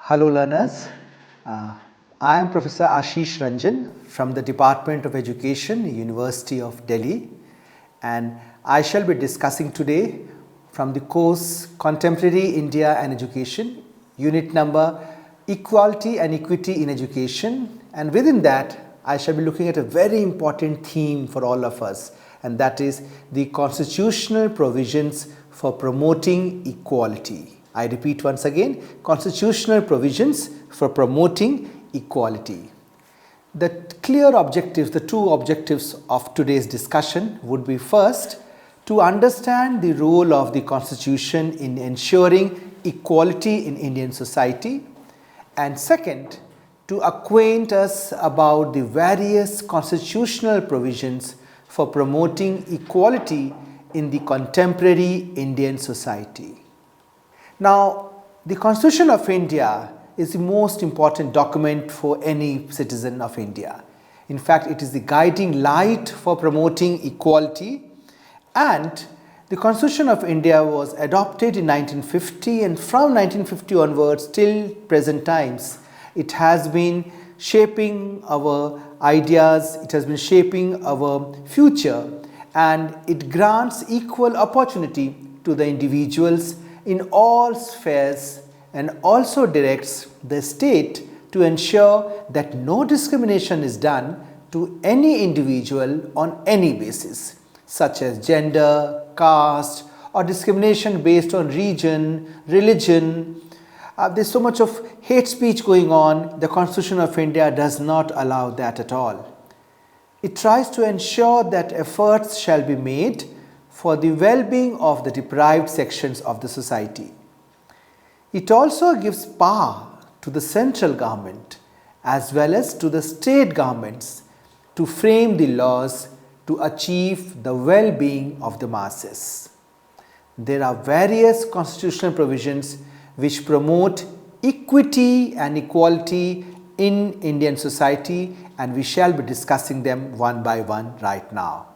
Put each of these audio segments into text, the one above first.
Hello learners, I am Professor Ashish Ranjan from the Department of Education, University of Delhi, and I shall be discussing today from the course Contemporary India and Education, unit number Equality and Equity in Education, and within that I shall be looking at a very important theme for all of us, and that is the constitutional provisions for promoting equality. I repeat once again, constitutional provisions for promoting equality. The clear objectives, the two objectives of today's discussion would be first, to understand the role of the Constitution in ensuring equality in Indian society, and second, to acquaint us about the various constitutional provisions for promoting equality in the contemporary Indian society. Now, the Constitution of India is the most important document for any citizen of India. In fact, it is the guiding light for promoting equality, and the Constitution of India was adopted in 1950, and from 1950 onwards till present times, it has been shaping our ideas, it has been shaping our future, and it grants equal opportunity to the individuals in all spheres and also directs the state to ensure that no discrimination is done to any individual on any basis, such as gender, caste, or discrimination based on region, religion. There's so much of hate speech going on. The Constitution of India does not allow that at all. It tries to ensure that efforts shall be made for the well-being of the deprived sections of the society. It also gives power to the central government as well as to the state governments to frame the laws to achieve the well-being of the masses. There are various constitutional provisions which promote equity and equality in Indian society, and we shall be discussing them one by one right now.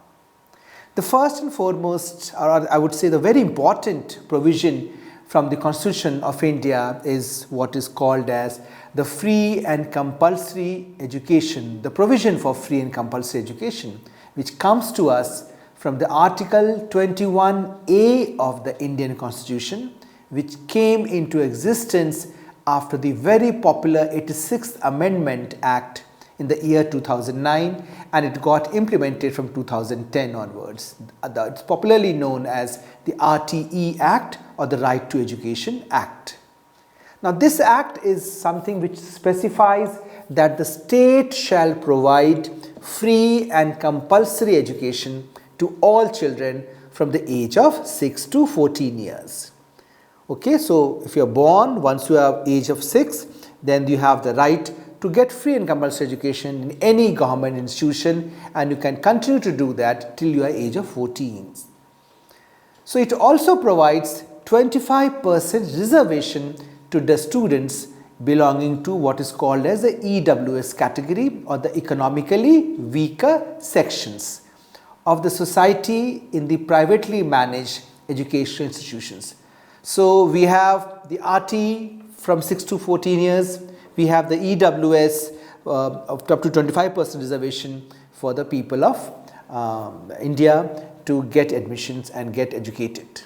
The first and foremost, or I would say the very important provision from the Constitution of India is what is called as the free and compulsory education, the provision for free and compulsory education, which comes to us from the Article 21A of the Indian Constitution, which came into existence after the very popular 86th Amendment Act in the year 2009, and it got implemented from 2010 onwards. It's popularly known as the RTE Act or the Right to Education Act. Now, this act is something which specifies that the state shall provide free and compulsory education to all children from the age of 6 to 14 years. Okay, so if you are born, once you have age of 6, then you have the right to get free and compulsory education in any government institution, and you can continue to do that till you are age of 14. So it also provides 25% reservation to the students belonging to what is called as the EWS category, or the economically weaker sections of the society in the privately managed educational institutions. So we have the RT from 6 to 14 years, we have the EWS up to 25% reservation for the people of India to get admissions and get educated.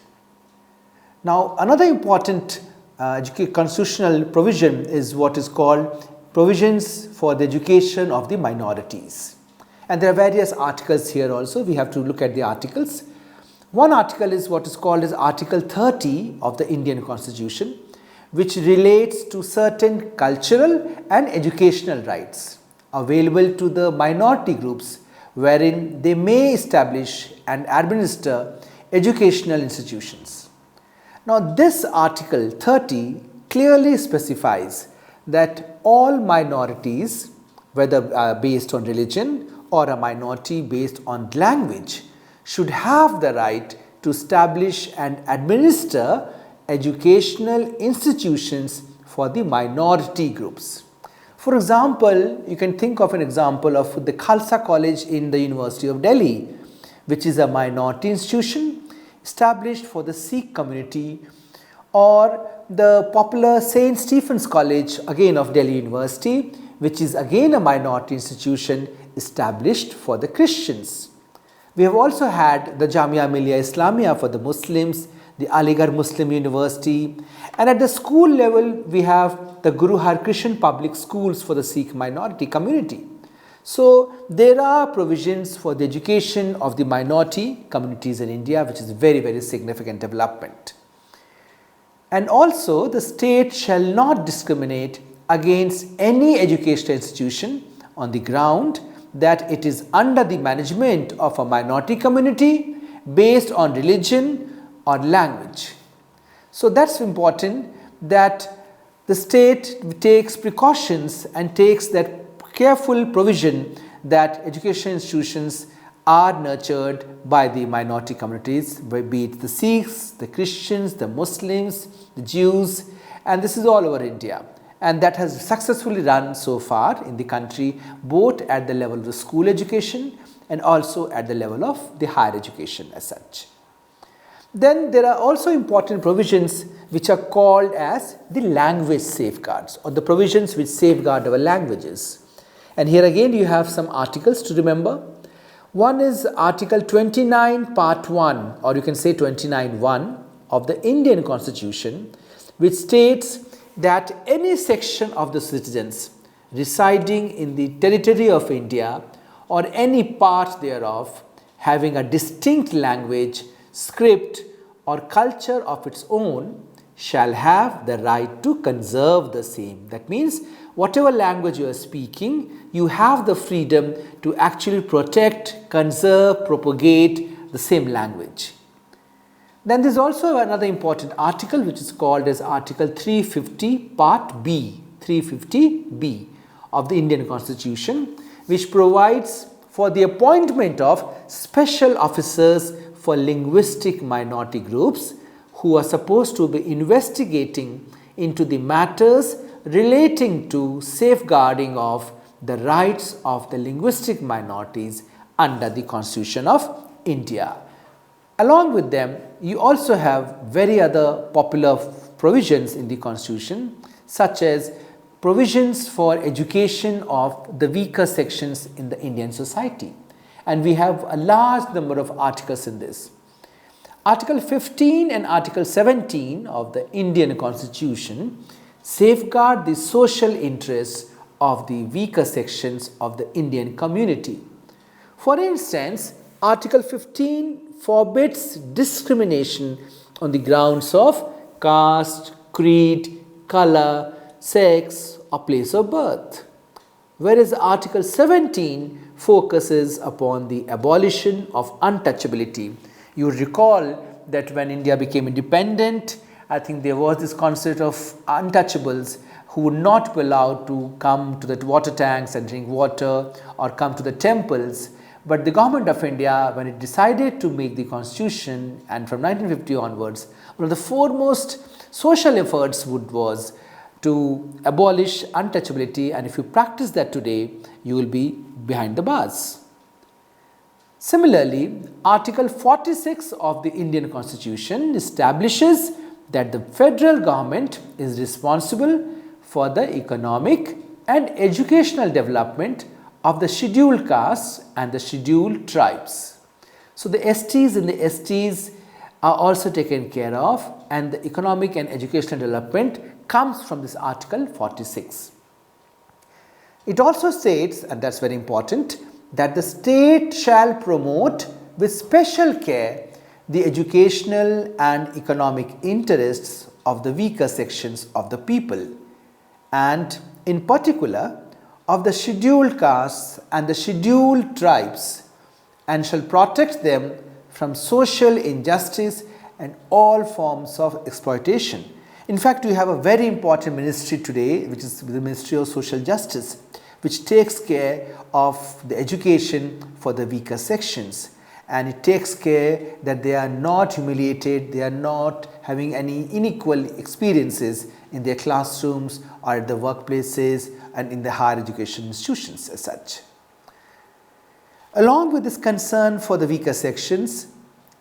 Now, another important constitutional provision is what is called provisions for the education of the minorities. And there are various articles here also. We have to look at the articles. One article is what is called as Article 30 of the Indian Constitution, which relates to certain cultural and educational rights available to the minority groups, wherein they may establish and administer educational institutions. Now, this Article 30 clearly specifies that all minorities, whether based on religion or a minority based on language, should have the right to establish and administer educational institutions for the minority groups. For example, you can think of an example of the Khalsa College in the University of Delhi, which is a minority institution established for the Sikh community or the popular St. Stephen's College, again of Delhi University, which is again a minority institution established for the Christians. We have also had the Jamia Millia Islamia for the Muslims, the Aligarh Muslim University, and at the school level we have the Guru Har Krishan Public Schools for the Sikh minority community. So there are provisions for the education of the minority communities in India, which is very, very significant development. And also the state shall not discriminate against any educational institution on the ground that it is under the management of a minority community based on religion or language. So that's important, that the state takes precautions and takes that careful provision that educational institutions are nurtured by the minority communities, be it the Sikhs, the Christians, the Muslims, the Jews, and this is all over India. And that has successfully run so far in the country, both at the level of the school education and also at the level of the higher education as such. Then there are also important provisions which are called as the language safeguards, or the provisions which safeguard our languages. And here again you have some articles to remember. One is Article 29 Part 1, or you can say 29(1) of the Indian Constitution, which states that any section of the citizens residing in the territory of India or any part thereof having a distinct language, script or culture of its own shall have the right to conserve the same. That means whatever language you are speaking, you have the freedom to actually protect, conserve, propagate the same language. Then there is also another important article which is called as Article 350 Part B, 350B of the Indian Constitution, which provides for the appointment of special officers for linguistic minority groups who are supposed to be investigating into the matters relating to safeguarding of the rights of the linguistic minorities under the Constitution of India. Along with them, you also have very other popular provisions in the Constitution, such as provisions for education of the weaker sections in the Indian society. And we have a large number of articles in this. Article 15 and Article 17 of the Indian Constitution safeguard the social interests of the weaker sections of the Indian community. For instance, Article 15 forbids discrimination on the grounds of caste, creed, color, sex or place of birth, whereas Article 17 focuses upon the abolition of untouchability. You recall that when India became independent, I think there was this concept of untouchables who would not be allowed to come to the water tanks and drink water or come to the temples. But the government of India, when it decided to make the constitution, and from 1950 onwards, one of the foremost social efforts was to abolish untouchability, and if you practice that today, you will be behind the bars. Similarly, Article 46 of the Indian Constitution establishes that the federal government is responsible for the economic and educational development of the scheduled castes and the scheduled tribes. So the STs and the STs are also taken care of, and the economic and educational development comes from this Article 46. It also states, and that's very important, that the state shall promote with special care the educational and economic interests of the weaker sections of the people, and in particular of the scheduled castes and the scheduled tribes, and shall protect them from social injustice and all forms of exploitation. In fact, we have a very important ministry today, which is the Ministry of Social Justice, which takes care of the education for the weaker sections, and it takes care that they are not humiliated, they are not having any unequal experiences in their classrooms or at the workplaces and in the higher education institutions as such. Along with this concern for the weaker sections,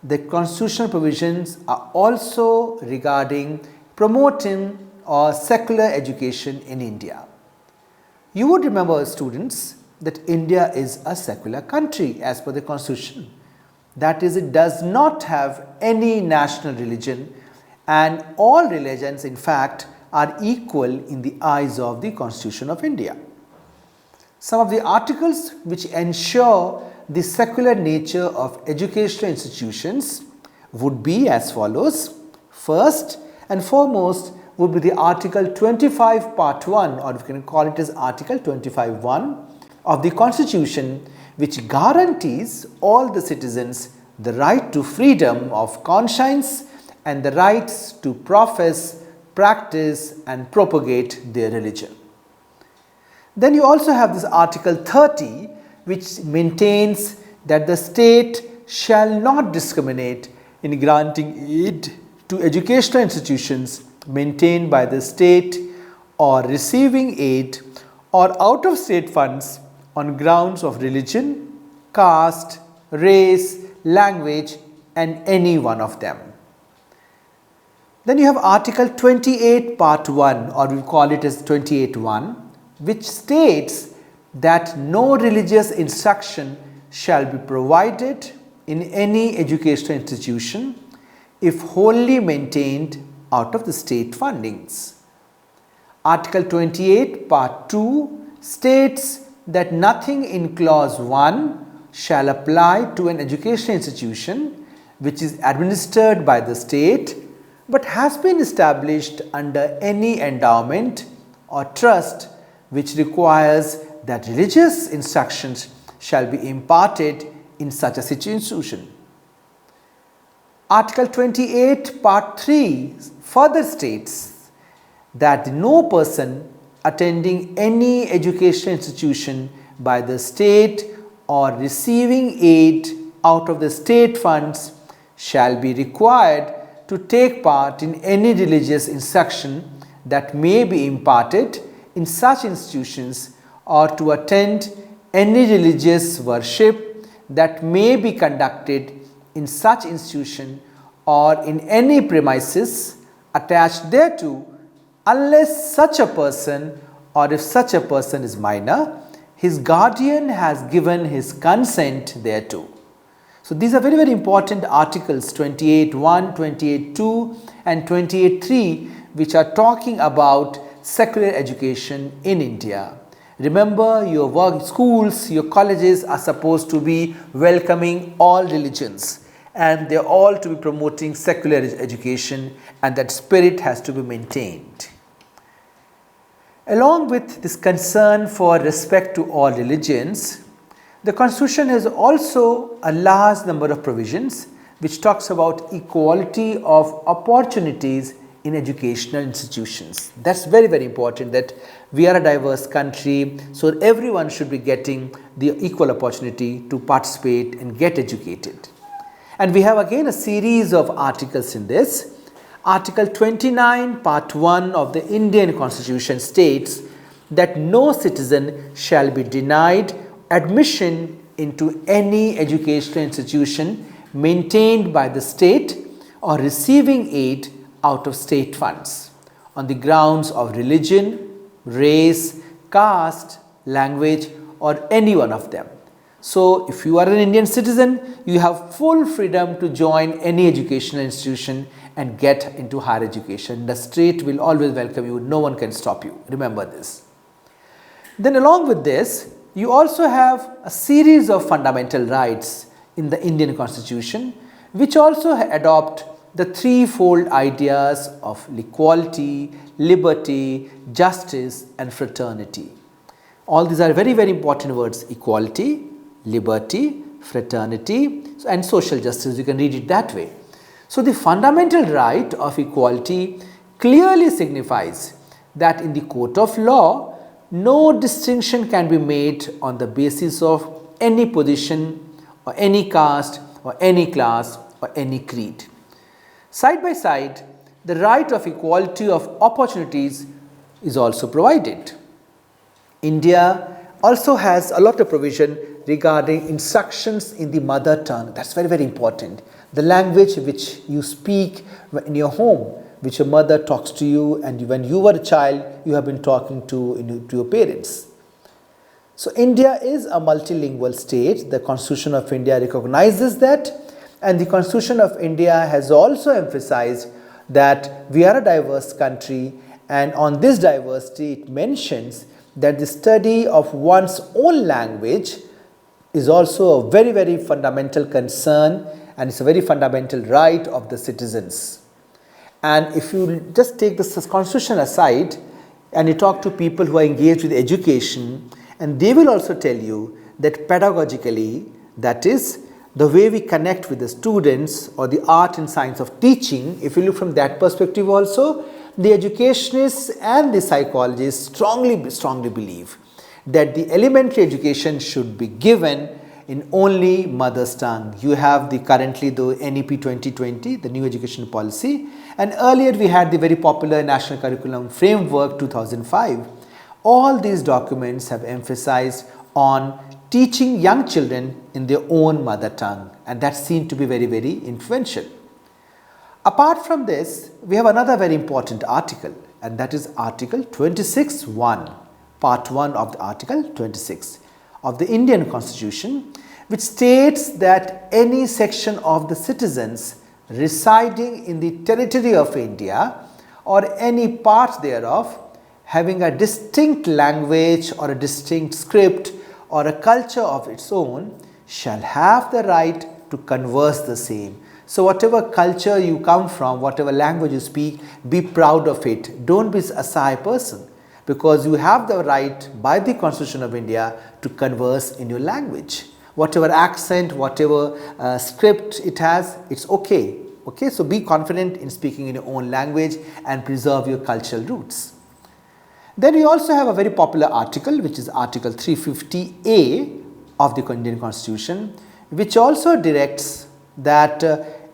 the constitutional provisions are also regarding promoting or secular education in India. You would remember, students, that India is a secular country as per the constitution. That is, it does not have any national religion, and all religions in fact are equal in the eyes of the Constitution of India. Some of the articles which ensure the secular nature of educational institutions would be as follows. First and foremost would be the Article 25 Part 1, or we can call it as Article 25(1) of the Constitution, which guarantees all the citizens the right to freedom of conscience and the rights to profess, practice and propagate their religion. Then you also have this Article 30, which maintains that the state shall not discriminate in granting aid to educational institutions maintained by the state or receiving aid or out of state funds on grounds of religion, caste, race, language and any one of them. Then you have Article 28 Part 1, or we call it as 28(1), which states that no religious instruction shall be provided in any educational institution if wholly maintained out of the state fundings. Article 28 Part 2 states that nothing in Clause 1 shall apply to an educational institution which is administered by the state but has been established under any endowment or trust which requires that religious instructions shall be imparted in such a institution. Article 28 Part 3 further states that no person attending any educational institution by the state or receiving aid out of the state funds shall be required to take part in any religious instruction that may be imparted in such institutions or to attend any religious worship that may be conducted in such institution or in any premises attached thereto, unless such a person, or if such a person is minor, his guardian has given his consent thereto. So these are very, very important articles 28(1), 28(2) and 28(3), which are talking about secular education in India. Remember, your work schools, your colleges are supposed to be welcoming all religions, and they are all to be promoting secular education, and that spirit has to be maintained. Along with this concern for respect to all religions, the Constitution has also a large number of provisions which talks about equality of opportunities in educational institutions. That's very, very important, that we are a diverse country, so everyone should be getting the equal opportunity to participate and get educated. And we have again a series of articles in this. Article 29 Part 1 of the Indian Constitution states that no citizen shall be denied admission into any educational institution maintained by the state or receiving aid out of state funds on the grounds of religion, race, caste, language or any one of them. So, if you are an Indian citizen, you have full freedom to join any educational institution and get into higher education. The state will always welcome you, no one can stop you. Remember this. Then along with this, you also have a series of fundamental rights in the Indian Constitution, which also adopt the threefold ideas of equality, liberty, justice and fraternity. All these are very, very important words: equality, liberty, fraternity and social justice. You can read it that way. So, the fundamental right of equality clearly signifies that in the court of law, no distinction can be made on the basis of any position or any caste or any class or any creed. Side by side, the right of equality of opportunities is also provided. India also has a lot of provision regarding instructions in the mother tongue. That's very, very important. the language which you speak in your home, which your mother talks to you, and when you were a child, you have been talking to your parents. So India is a multilingual state. The Constitution of India recognizes that, and the Constitution of India has also emphasized that we are a diverse country, and on this diversity it mentions that the study of one's own language is also a very, very fundamental concern, and it's a very fundamental right of the citizens. And if you just take this constitution aside and you talk to people who are engaged with education, and they will also tell you that pedagogically, that is the way we connect with the students, or the art and science of teaching, if you look from that perspective also, the educationists and the psychologists strongly believe that the elementary education should be given in only mother's tongue. You have currently the NEP 2020, the new education policy, and earlier we had the very popular National Curriculum Framework 2005. All these documents have emphasized on teaching young children in their own mother tongue, and that seemed to be very, very influential. Apart from this, we have another very important article, and that is Article 26(1), Part 1 of the Article 26 of the Indian Constitution, which states that any section of the citizens residing in the territory of India or any part thereof having a distinct language or a distinct script or a culture of its own shall have the right to converse the same. So whatever culture you come from, whatever language you speak, be proud of it. Don't be a shy person, because you have the right by the Constitution of India to converse in your language. Whatever accent, whatever script it has, it's okay. Okay, so be confident in speaking in your own language and preserve your cultural roots. Then we also have a very popular article, which is Article 350A of the Indian Constitution, which also directs that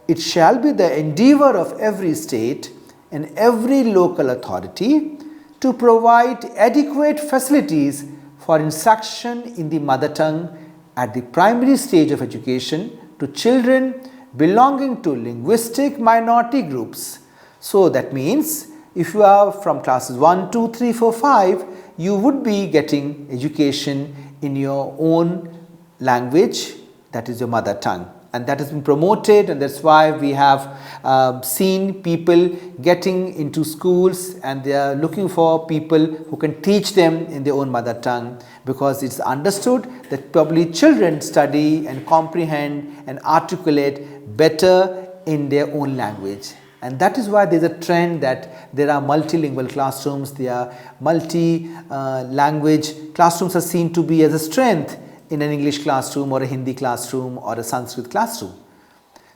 it shall be the endeavour of every state and every local authority to provide adequate facilities for instruction in the mother tongue at the primary stage of education to children belonging to linguistic minority groups. So that means if you are from classes 1, 2, 3, 4, 5, you would be getting education in your own language, that is your mother tongue. And that has been promoted, and that's why we have seen people getting into schools and they are looking for people who can teach them in their own mother tongue, because it's understood that probably children study and comprehend and articulate better in their own language. And that is why there is a trend that there are multilingual classrooms, there are multi-language classrooms are seen to be as a strength in an English classroom or a Hindi classroom or a Sanskrit classroom.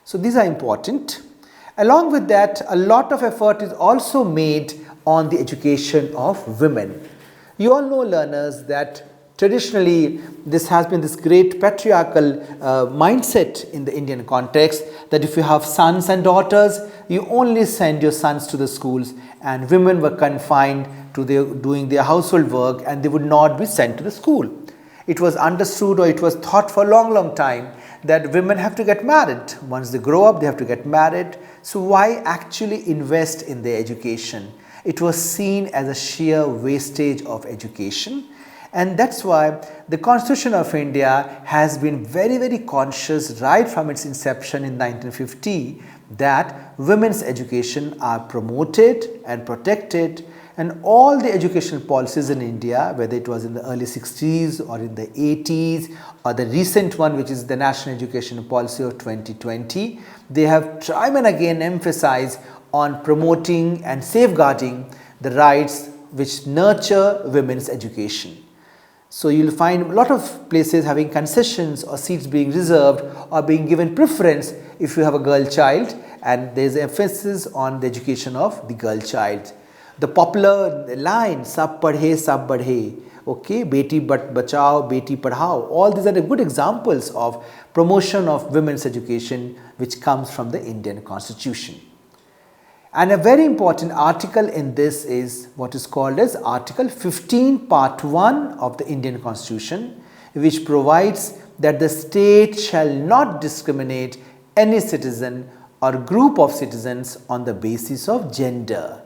So these are important. Along with that, a lot of effort is also made on the education of women. You all know, learners, that traditionally this has been this great patriarchal mindset in the Indian context, that if you have sons and daughters, you only send your sons to the schools, and women were confined to doing their household work and they would not be sent to the school. It was understood, or it was thought for a long time, that women have to get married. Once they grow up, they have to get married. So why actually invest in their education? It was seen as a sheer wastage of education. And that's why the Constitution of India has been very, very conscious right from its inception in 1950 that women's education are promoted and protected. And all the educational policies in India, whether it was in the early 60s or in the 80s or the recent one, which is the National Education Policy of 2020, they have time and again emphasized on promoting and safeguarding the rights which nurture women's education. So you will find a lot of places having concessions or seats being reserved or being given preference if you have a girl child, and there is emphasis on the education of the girl child. The popular line, sab badhe, okay, beti bachao, beti padhao, all these are the good examples of promotion of women's education which comes from the Indian Constitution. And a very important article in this is what is called as Article 15 Part 1 of the Indian Constitution, which provides that the state shall not discriminate any citizen or group of citizens on the basis of gender.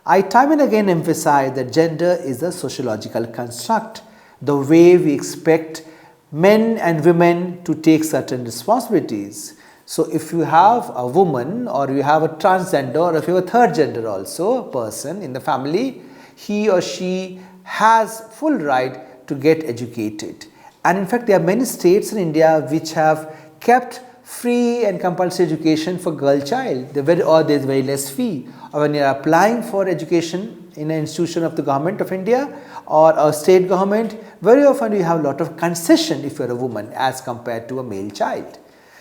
I time and again emphasize that gender is a sociological construct, the way we expect men and women to take certain responsibilities. So if you have a woman or you have a transgender or if you have a third gender also a person in the family, he or she has full right to get educated. And in fact, there are many states in India which have kept free and compulsory education for girl child, or there is very less fee. Or when you are applying for education in an institution of the government of India or a state government, very often you have a lot of concession if you are a woman as compared to a male child.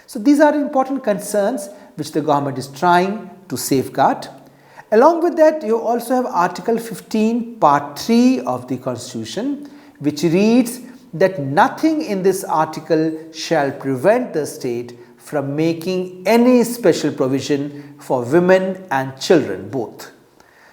So these are important concerns which the government is trying to safeguard. Along with that, you also have Article 15 Part 3 of the Constitution, which reads that nothing in this article shall prevent the state from making any special provision for women and children both.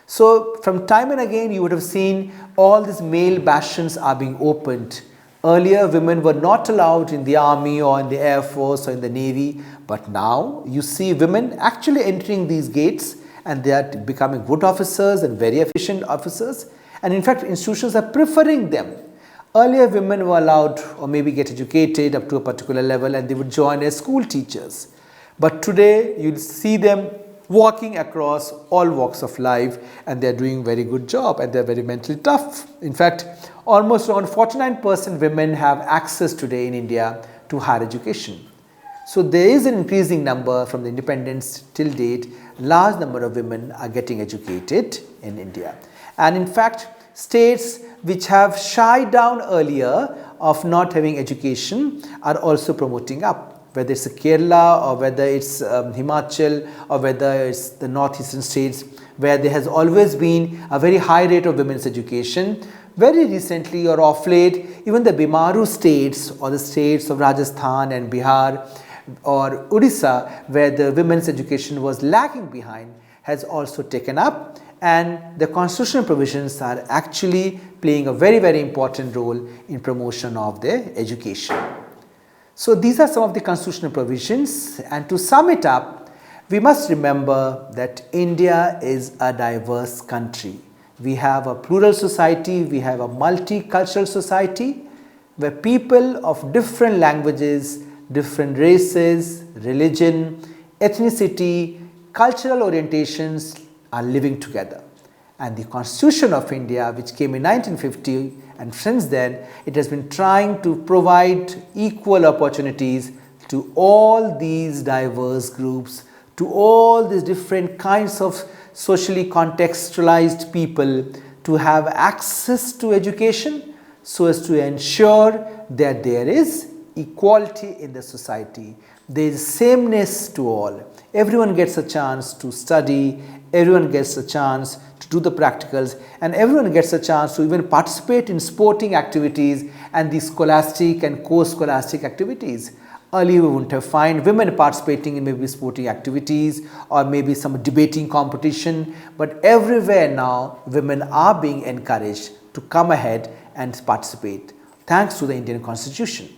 So from time and again you would have seen all these male bastions are being opened. Earlier women were not allowed in the army or in the air force or in the navy, but now you see women actually entering these gates and they are becoming good officers and very efficient officers, and in fact institutions are preferring them. Earlier women were allowed or maybe get educated up to a particular level and they would join as school teachers. But today you will see them walking across all walks of life and they are doing very good job and they are very mentally tough. In fact, almost around 49% women have access today in India to higher education. So there is an increasing number from the independence till date, large number of women are getting educated in India. And in fact, states which have shied down earlier of not having education are also promoting up, whether it's Kerala or whether it's Himachal or whether it's the northeastern states where there has always been a very high rate of women's education. Very recently or of late, even the Bimaru states or the states of Rajasthan and Bihar or Odisha where the women's education was lagging behind has also taken up, and the constitutional provisions are actually playing a very important role in promotion of their education. So these are some of the constitutional provisions, and to sum it up, we must remember that India is a diverse country. We have a plural society, we have a multicultural society where people of different languages, different races, religion, ethnicity, cultural orientations are living together. And the Constitution of India, which came in 1950, and since then it has been trying to provide equal opportunities to all these diverse groups, to all these different kinds of socially contextualized people to have access to education so as to ensure that there is equality in the society. There is sameness to all. Everyone gets a chance to study, everyone gets a chance to do the practicals, and everyone gets a chance to even participate in sporting activities and the scholastic and co-scholastic activities. Earlier we wouldn't have found women participating in maybe sporting activities or maybe some debating competition, but everywhere now women are being encouraged to come ahead and participate thanks to the Indian Constitution.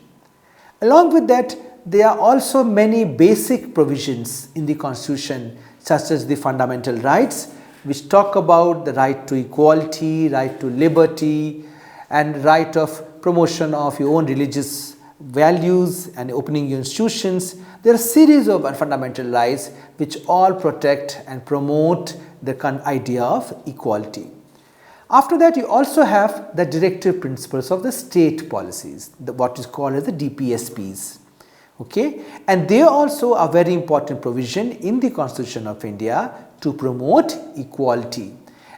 Along with that, there are also many basic provisions in the Constitution such as the fundamental rights, which talk about the right to equality, right to liberty, and right of promotion of your own religious values and opening your institutions. There are a series of fundamental rights which all protect and promote the idea of equality. After that, you also have the directive principles of the state policies, what is called as the DPSPs. Okay, and they also are very important provision in the Constitution of India to promote equality,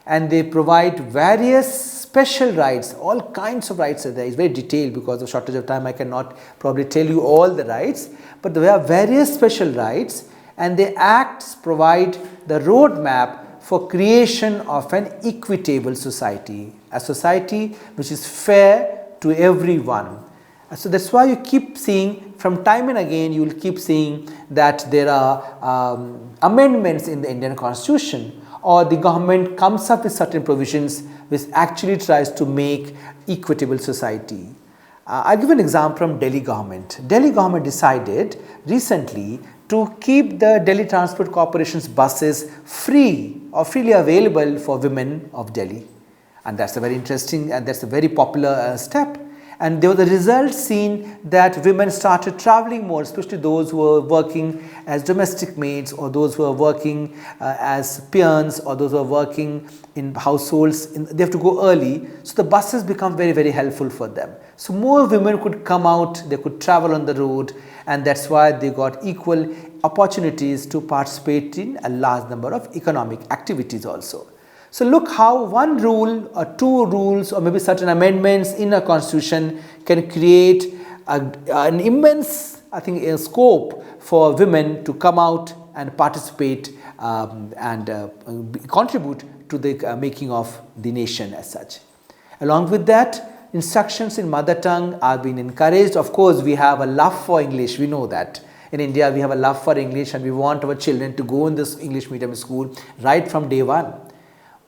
and they provide various special rights, all kinds of rights are there. It's very detailed because of shortage of time I cannot probably tell you all the rights, but there are various special rights, and the acts provide the roadmap for creation of an equitable society, a society which is fair to everyone. So that's why you keep seeing from time and again, you will keep seeing that there are amendments in the Indian Constitution, or the government comes up with certain provisions which actually tries to make equitable society. I'll give an example from Delhi government. Delhi government decided recently to keep the Delhi Transport Corporation's buses free or freely available for women of Delhi. And that's a very interesting and that's a very popular step. And there were the results seen that women started traveling more, especially those who were working as domestic maids or those who are working as peons or those who are working in households. They have to go early. So the buses become very, very helpful for them. So more women could come out, they could travel on the road, and that's why they got equal opportunities to participate in a large number of economic activities also. So look how one rule or two rules or maybe certain amendments in a constitution can create an immense, I think, a scope for women to come out and participate and contribute to the making of the nation as such. Along with that, instructions in mother tongue are being encouraged. Of course, we have a love for English, we know that. In India, we have a love for English and we want our children to go in this English medium school right from day one.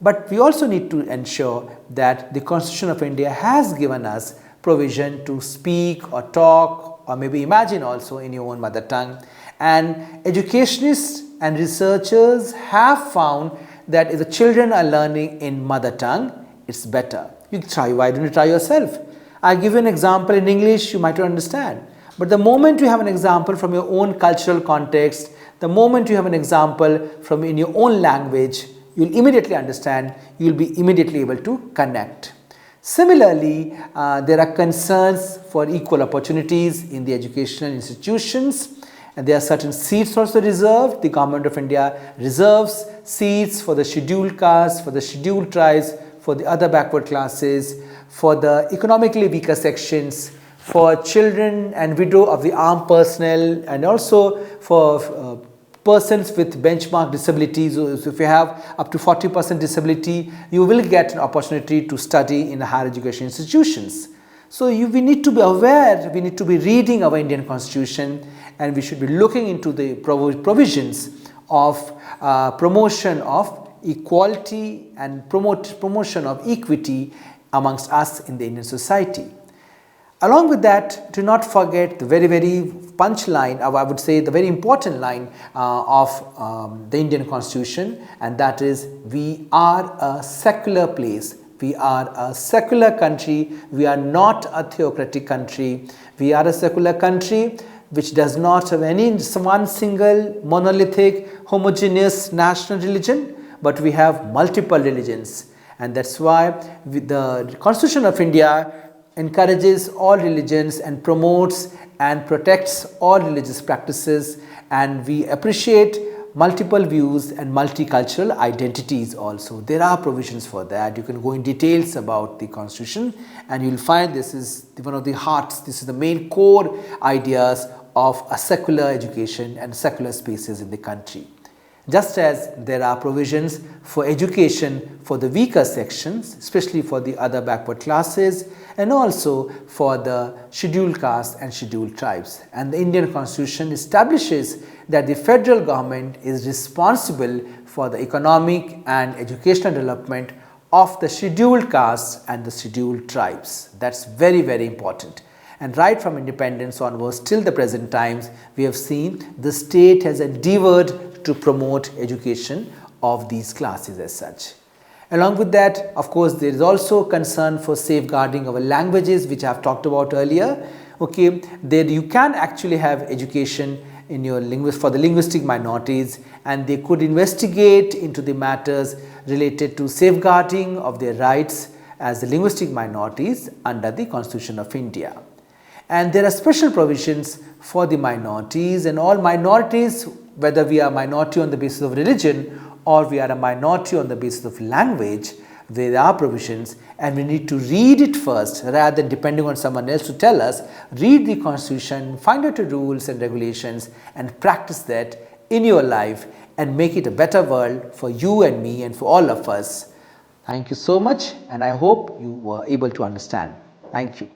But we also need to ensure that the Constitution of India has given us provision to speak or talk or maybe imagine also in your own mother tongue. And educationists and researchers have found that if the children are learning in mother tongue, it's better. You try, why don't you try yourself? I give you an example in English, you might not understand. But the moment you have an example from your own cultural context, the moment you have an example from in your own language, you'll immediately understand, you'll be immediately able to connect. Similarly, there are concerns for equal opportunities in the educational institutions, and there are certain seats also reserved. The Government of India reserves seats for the scheduled castes, for the scheduled tribes, for the other backward classes, for the economically weaker sections, for children and widow of the armed personnel, and also for persons with benchmark disabilities. So if you have up to 40% disability, you will get an opportunity to study in the higher education institutions. So we need to be aware, we need to be reading our Indian Constitution, and we should be looking into the provisions of promotion of equality and promotion of equity amongst us in the Indian society. Along with that, do not forget the very, very punchline, or I would say the very important line of the Indian Constitution, and that is, we are a secular place. We are a secular country. We are not a theocratic country. We are a secular country which does not have any one single monolithic homogeneous national religion, but we have multiple religions. And that's why the Constitution of India encourages all religions and promotes and protects all religious practices, and we appreciate multiple views and multicultural identities also. There are provisions for that. You can go in details about the Constitution and you will find this is one of the hearts, this is the main core ideas of a secular education and secular spaces in the country. Just as there are provisions for education for the weaker sections, especially for the other backward classes, and also for the scheduled castes and scheduled tribes. And the Indian Constitution establishes that the federal government is responsible for the economic and educational development of the scheduled castes and the scheduled tribes. That's very, very important. And right from independence onwards till the present times, we have seen the state has endeavored to promote education of these classes as such. Along with that, of course, there is also concern for safeguarding our languages, which I have talked about earlier. Okay, there you can actually have education in your for the linguistic minorities, and they could investigate into the matters related to safeguarding of their rights as the linguistic minorities under the Constitution of India. And there are special provisions for the minorities, and all minorities, whether we are a minority on the basis of religion or we are a minority on the basis of language, there are provisions, and we need to read it first rather than depending on someone else to tell us. Read the Constitution, find out the rules and regulations and practice that in your life and make it a better world for you and me and for all of us. Thank you so much, and I hope you were able to understand. Thank you.